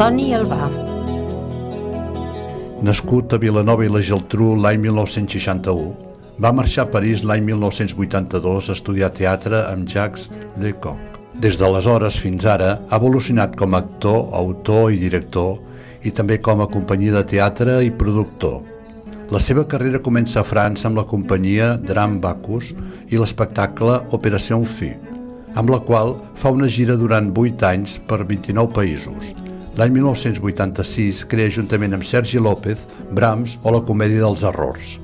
Toni Albà. Nascut a Vilanova i la Geltrú l'any 1961, va marxar a París l'any 1982 a estudiar teatre amb Jacques Lecoq. Des d'aleshores fins ara ha evolucionat com a actor, autor i director i també com a companyia de teatre i productor. La seva carrera comença a França amb la companyia Dram Bacchus i l'espectacle Opération Feu, amb la qual fa una gira durant 8 anys per 29 països. L'any 1986 crea juntament amb Sergi López Brahms o la Comèdia dels Errors.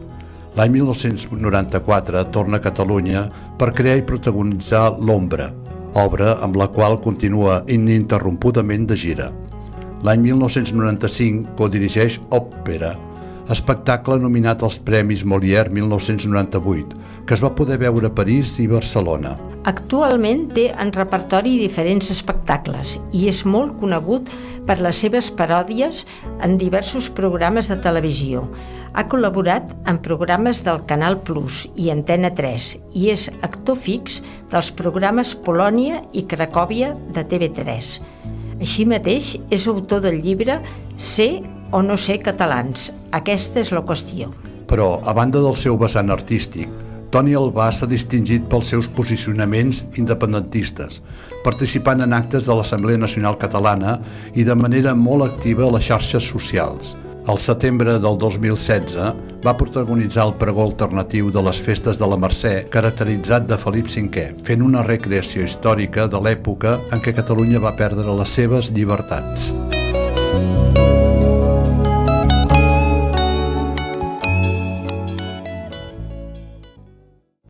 L'any 1994 torna a Catalunya per crear i protagonitzar L'Ombra, obra amb la qual continua ininterrompudament de gira. L'any 1995 codirigeix Òpera, espectacle nominat als Premis Molière 1998, que es va poder veure a París i Barcelona. Actualment té en repertori diferents espectacles i és molt conegut per les seves paròdies en diversos programes de televisió. Ha col·laborat en programes del Canal Plus i Antena 3 i és actor fix dels programes Polònia i Cracòvia de TV3. Així mateix és autor del llibre Ser o no ser catalans. Aquesta és la qüestió. Però, a banda del seu vessant artístic, Toni Albà s'ha distingit pels seus posicionaments independentistes, participant en actes de l'Assemblea Nacional Catalana i de manera molt activa a les xarxes socials. Al setembre del 2016 va protagonitzar el pregó alternatiu de les festes de la Mercè, caracteritzat de Felip V, fent una recreació històrica de l'època en què Catalunya va perdre les seves llibertats.